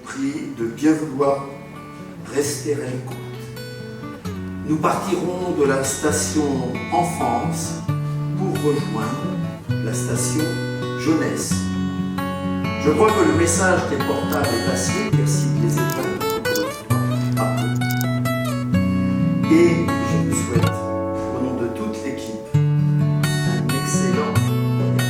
prie de bien vouloir rester à l'écoute. Nous partirons de la station enfance pour rejoindre la station jeunesse. Je crois que le message des portables est passé. Merci les étoiles. Et je vous souhaite, au nom de toute l'équipe, un excellent voyage.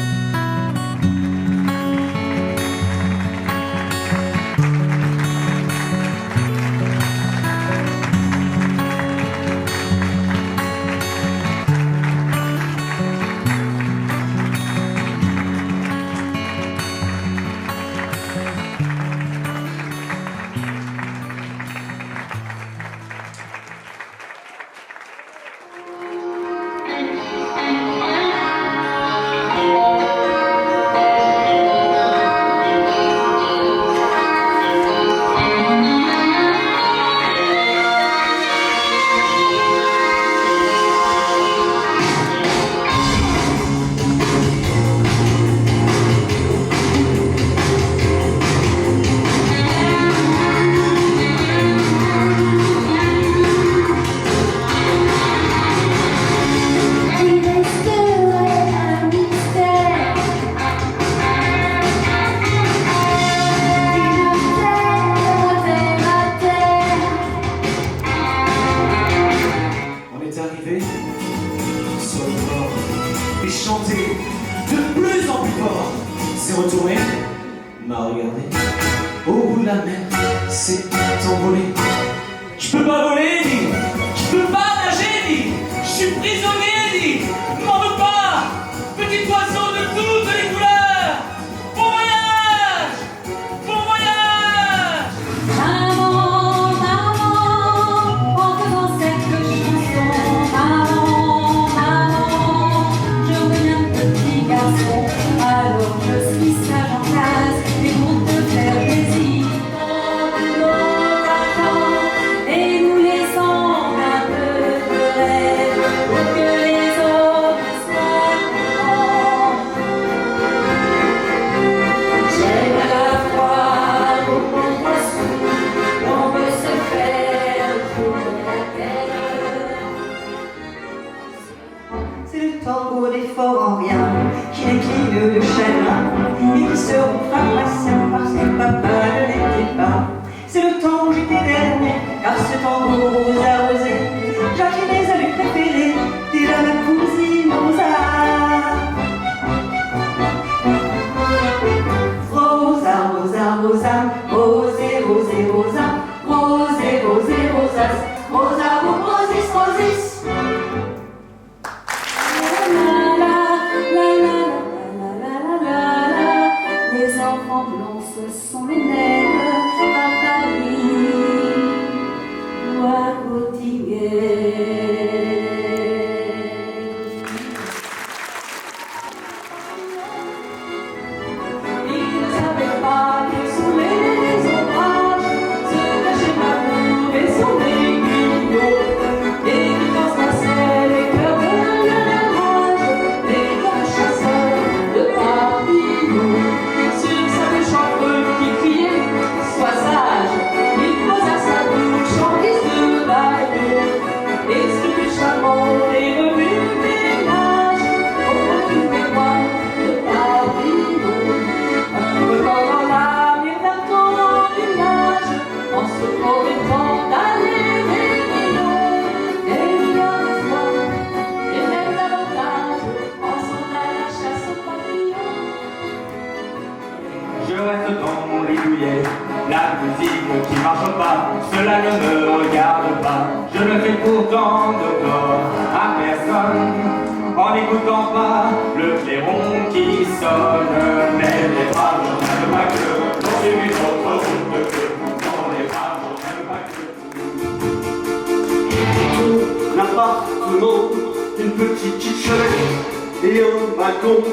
Une petite kitchenette et un balcon,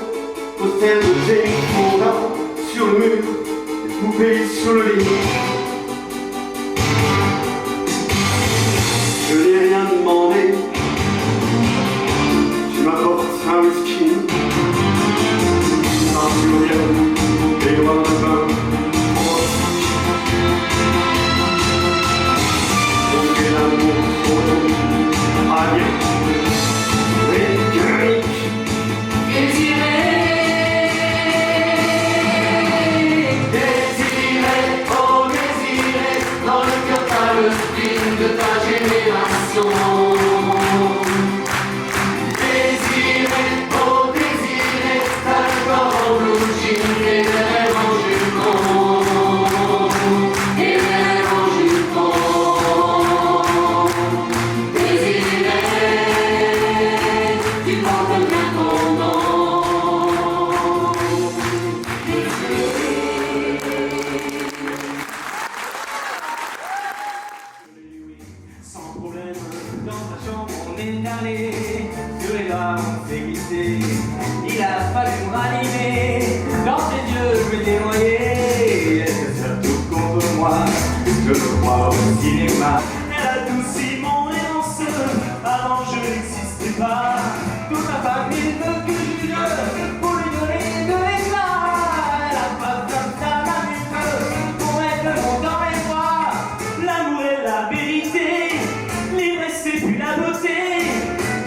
hôtel de génie sur le mur, des poupées sur le lit. Je n'ai rien demandé, tu m'apportes un whisky, un sourire, des doigts de vin. moi, je le vois au cinéma. Elle adoucit mon errance, avant je n'existais pas. Toute ma famille veut que je vienne pour lui donner de l'éclat. Elle a pas besoin d'un adulte pour mettre le monde dans mes bras. L'amour est la vérité, l'ivresse c'est plus la beauté.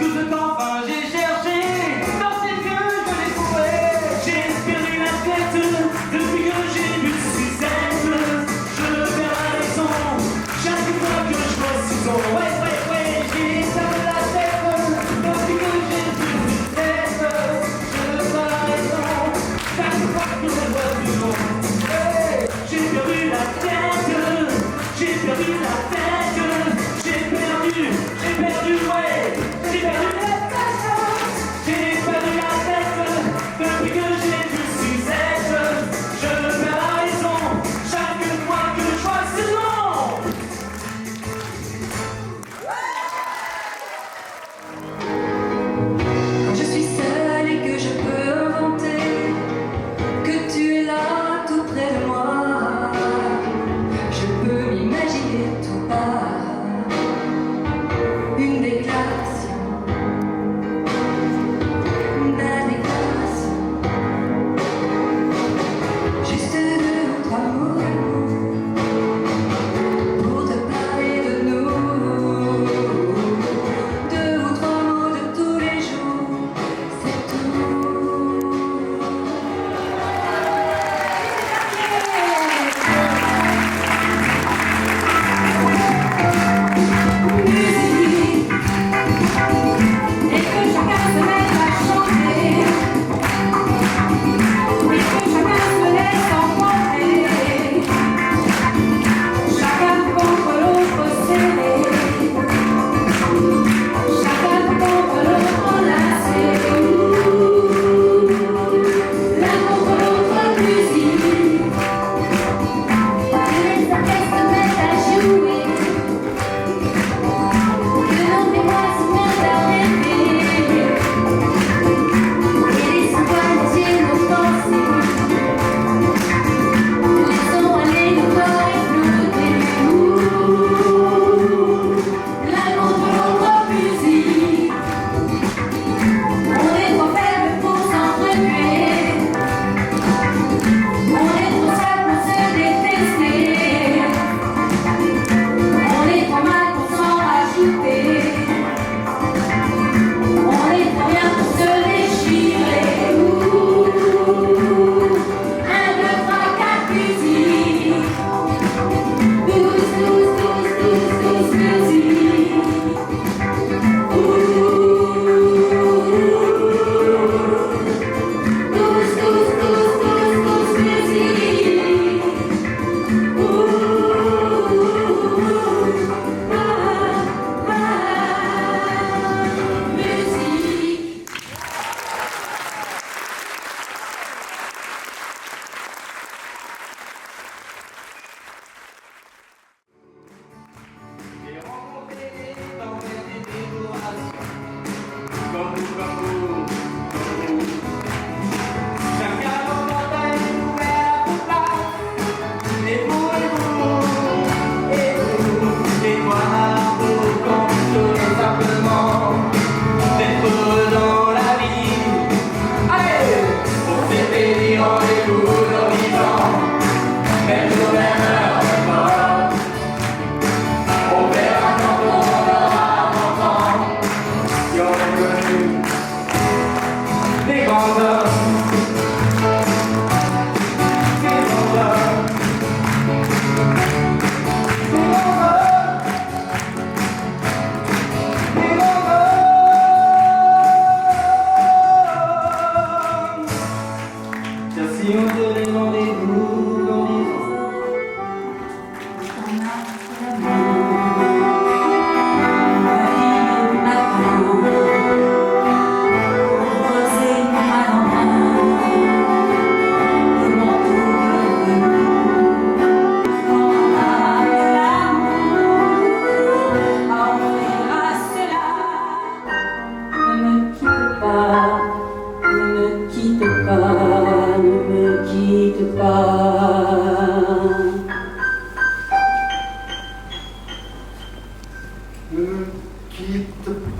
Tout ce qu'enfin j'ai cherché, dans ses yeux je l'ai trouvé. J'ai espéré la tête depuis que j'ai vu Suzette. Je perds la raison chaque fois que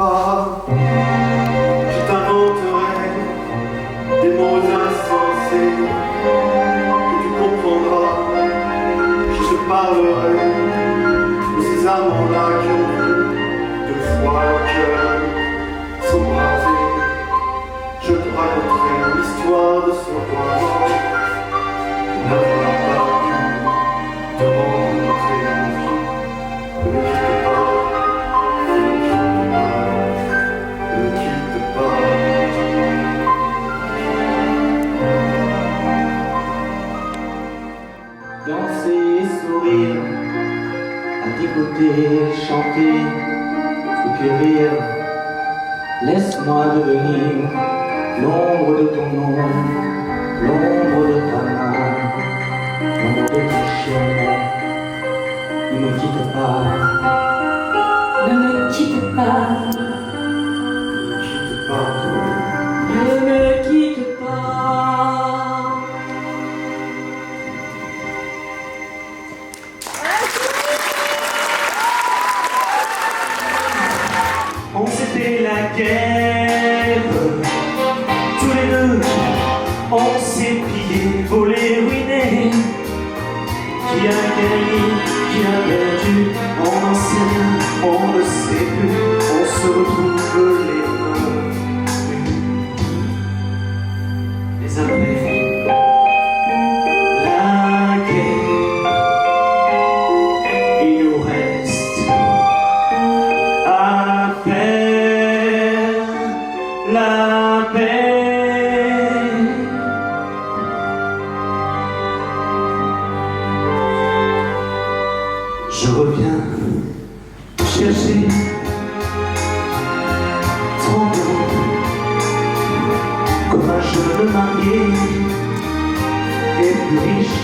pas, je t'inventerai des mots insensés que tu comprendras. Je te parlerai de ces amants-là qui ont vu deux fois leur cœur s'embraser. Je te raconterai l'histoire de ce roi qui n'aura pas pu te rencontrer. Ne quitte pas, ne quitte pas. Danser et sourire, à tes côtés, chanter et puis rire. Laisse-moi devenir l'ombre de ton nom, l'ombre de ta main, l'ombre de ton chien. Ne me quitte pas, Ne me quitte pas, Ne quitte pas. ne me quitte pas. on s'est fait la guerre. Tous les deux, on s'est pillé, volé, ruiné. Qui a gagné, qui a perdu, on n'en sait rien, on ne sait plus. On se retrouve les mains nues. Mais après la guerre, il nous reste à faire la paix. Je reviens te chercher, tremblant comme un jeune marié, et plus riche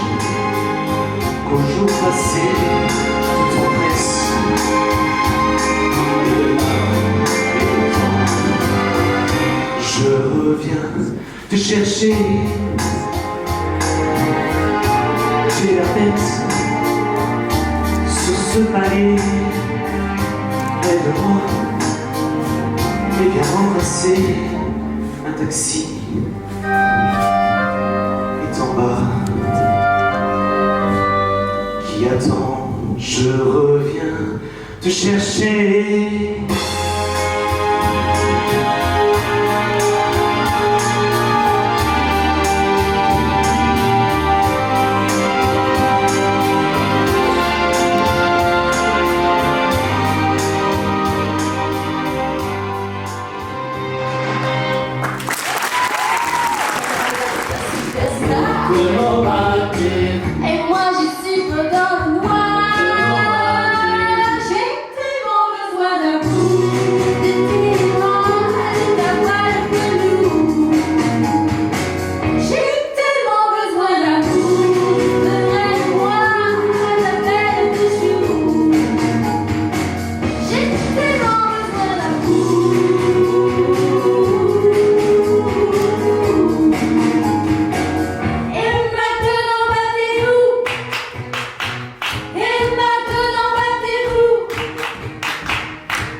qu'au jour passé, tout en presse. Je reviens te chercher, j'ai la tête sur ce palais, aide-moi et viens embrasser. Un taxi est en bas qui attend. Je reviens te chercher. Et moi j'y suis dans le noir. J'ai tellement besoin d'un coup de tes bras, de ta voix de velours. J'ai tellement besoin d'un coup de vrai noir, à ta belle de jour. J'ai tellement besoin d'un coup. Et maintenant battez-vous. Et maintenant battez-vous.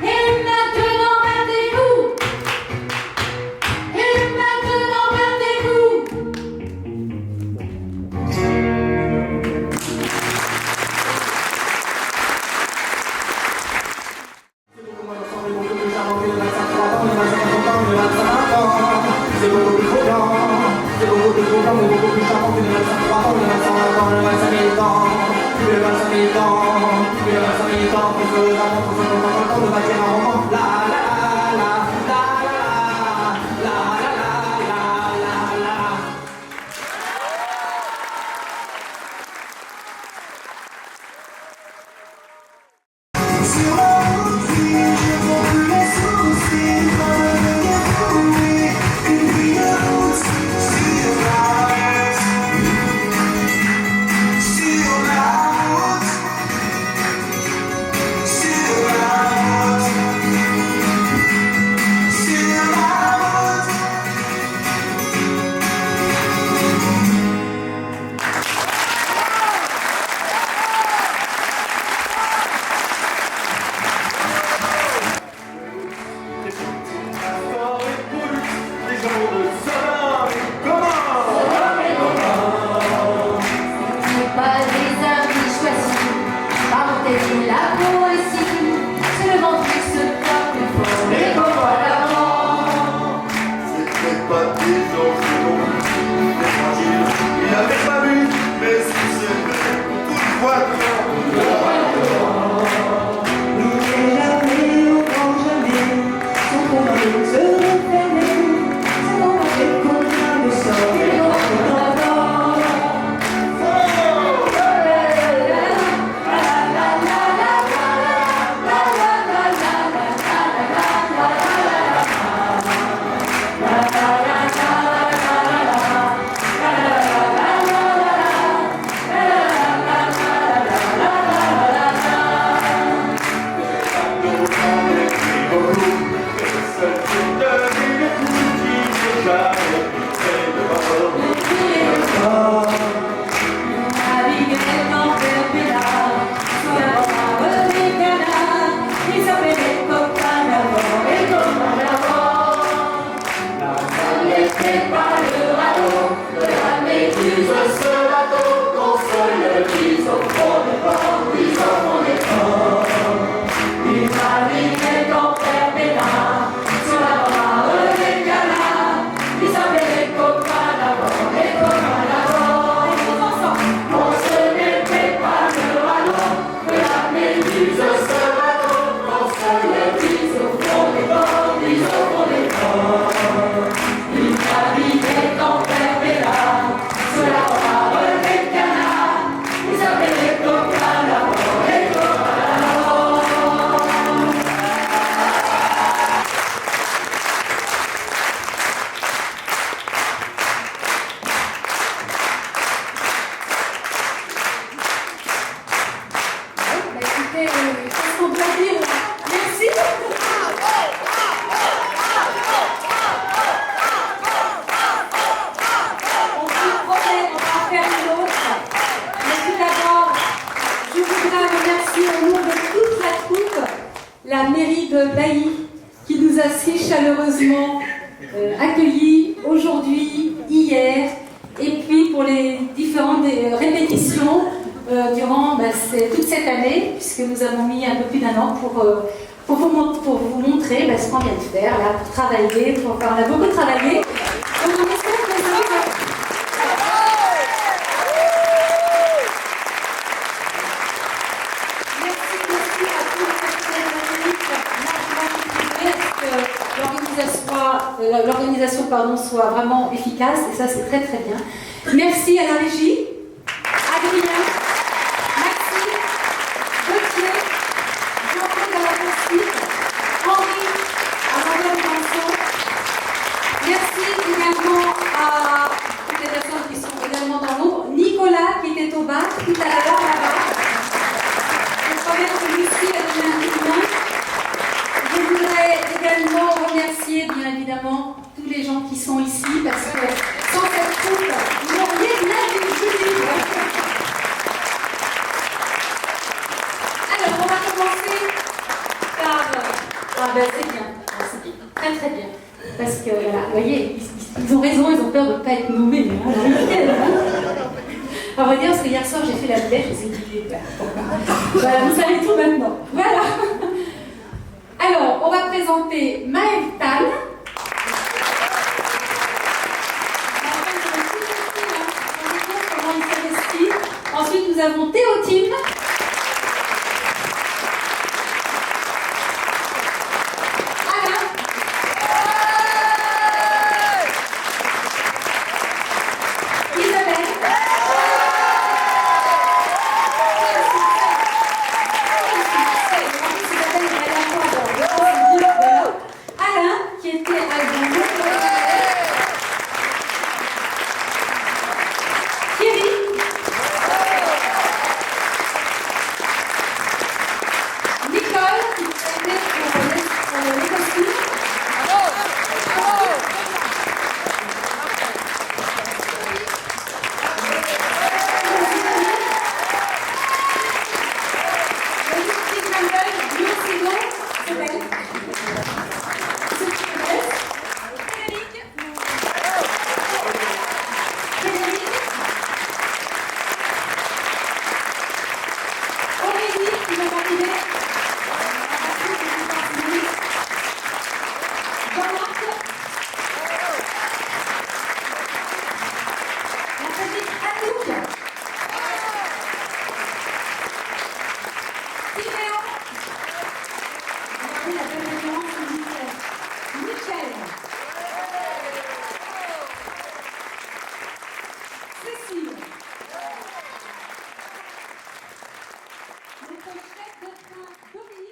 Et maintenant battez-vous. Et maintenant battez-vous. C'est beaucoup plus trop blanc, c'est beaucoup plus trop blanc, mais beaucoup plus charmant que le 25 ans, le 25 ans, le 25 000 ans, plus de 25 000 ans, plus de 25 000 ans, pour se l'amour, pour se comprendre, de bâtir un roman. La la la la la la la la la la. Sur la route, je prends plus les soucis, dans le défoui, une vie de route, sur la route, sur la route, sur la route. voix N'oubliez jamais, au grand jamais, son combat se refermer, son combat est contraint de sort, et on adore. Qu'est-ce qu'on doit dire? Merci. On vous promet, on va faire une autre. Mais tout d'abord, je voudrais remercier au nom de toute la troupe la mairie de Bailly qui nous a si chaleureusement accueillis aujourd'hui, hier, et puis pour les différentes répétitions durant toute cette année, puisque nous avons mis un peu plus d'1 an pour vous montrer ce qu'on vient de faire, là, pour travailler, on a beaucoup travaillé. Donc on espère que ça va. Merci à tous les partenaires que l'organisation soit vraiment efficace, et ça c'est très très bien. Merci à la régie, Adrien, Maxime, Gauthier, Jean-Claude à la poursuite, Henri à Madame Vincent. Merci également à toutes les personnes qui sont également dans l'ombre. Nicolas qui était au bar tout à l'heure là-bas. Je crois que Lucie a donné un coup de main. Je voudrais également remercier bien évidemment tous les gens qui sont ici parce que sans cette troupe, nous n'auriez rien du tout. Alors, on va commencer par... c'est bien, très très bien. Parce que, voilà, vous voyez, ils ont raison, ils ont peur de ne pas être nommés. Hein. On va dire, parce que hier soir, j'ai fait la bête, je me suis dit, voilà, vous savez tout maintenant. Voilà. Alors, on va présenter Maëv Tan. Comment il s'investit. Ensuite, nous avons Théotime. Alain. Isabelle. Alain, qui était à Thierry. Nicole, qui était pour les costumes. pochette de train d'oublier.